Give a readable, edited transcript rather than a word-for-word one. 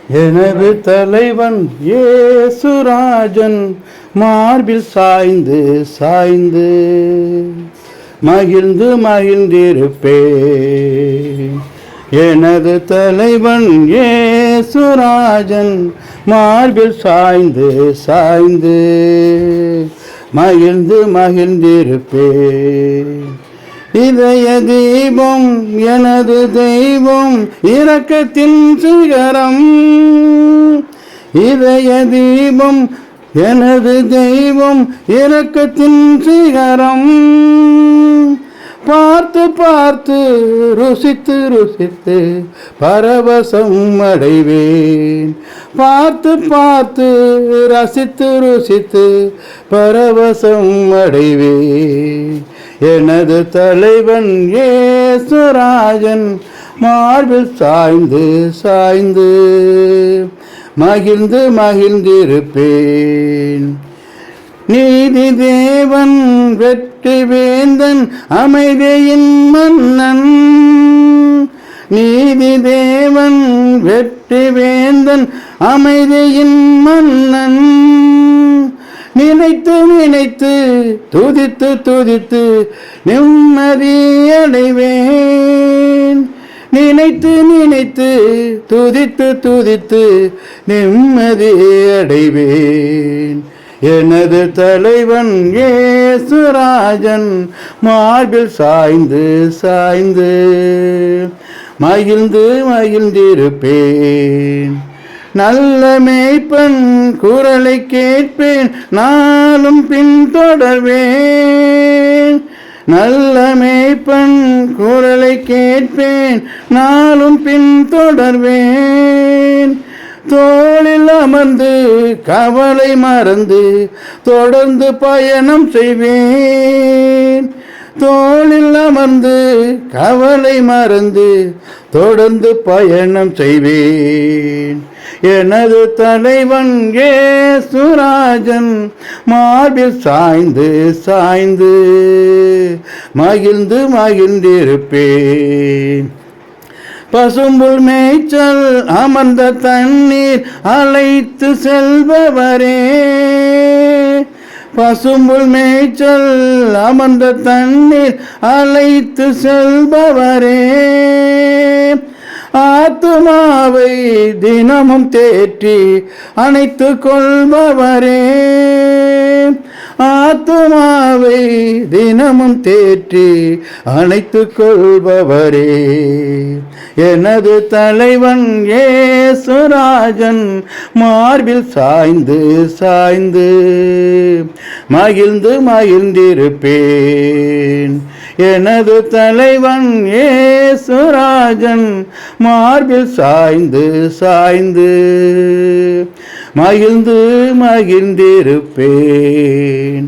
எனது தலைவன் ஏசுராஜன் மார்பில் சாய்ந்து சாய்ந்து மகிழ்ந்து மகிழ்ந்திருப்பேன். எனது தலைவன் ஏசுராஜன் மார்பில் சாய்ந்து சாய்ந்து மகிழ்ந்து மகிழ்ந்திருப்பேன். இதய தீபம் எனது தெய்வம் இரக்கத்தின் சிகரம். இதய தீபம் எனது தெய்வம் இரக்கத்தின் சிகரம். பார்த்து பார்த்து ருசித்து ருசித்து பரவசம் அடைவேன். பார்த்து பார்த்து ரசித்து ருசித்து பரவசம் அடைவேன். எனது தலைவன் ஏசுராஜன் மார்பில் சாய்ந்து சாய்ந்து மகிழ்ந்து மகிழ்ந்திருப்பேன். நீதி தேவன் வெற்றி வேந்தன் அமைதியின் மன்னன். நீதி தேவன் வெற்றி வேந்தன் அமைதியின் மன்னன். நினைத்து நினைத்து துதித்து துதித்து நிம்மதி அடைவேன். நினைத்து நினைத்து துதித்து துதித்து நிம்மதி அடைவேன். எனது தலைவன் ஏசுராஜன் மார்பில் சாய்ந்து சாய்ந்து மகிழ்ந்து மகிழ்ந்திருப்பேன். நல்ல மேய்ப்பன் குரலை கேட்பேன், நாளும் பின்தொடர்வேன். நல்ல மேய்ப்பன் குரலை கேட்பேன், நாளும் பின்தொடர்வேன். தோளில் அமர்ந்து கவலை மறந்து தொடர்ந்து பயணம் செய்வேன். தோளில் அமர்ந்து கவலை மறந்து தொடர்ந்து பயணம் செய்வேன். எனது தலைவன் ஏசுராஜன் மார்பில் சாய்ந்து சாய்ந்து மகிழ்ந்து மகிழ்ந்திருப்பேன். பசும்புல் மேய்ச்சல் அமர்ந்த தண்ணீர் அழைத்து செல்பவரே. பசும்புல் மேய்ச்சல் அமர்ந்த தண்ணீர் அழைத்து செல்பவரே. ஆத்துமாவை தினமும் தேற்றி அணைத்து கொள்பவரே. ஆத்துமாவை தினமும் தேற்றி அணைத்து கொள்பவரே. எனது தலைவன் ஏசுராஜன் மார்பில் சாய்ந்து சாய்ந்து மகிழ்ந்து மகிழ்ந்திருப்பேன். எனது தலைவன் ஏசுராஜன் மார்பில் சாய்ந்து சாய்ந்து மகிழ்ந்து மகிழ்ந்திருப்பேன்.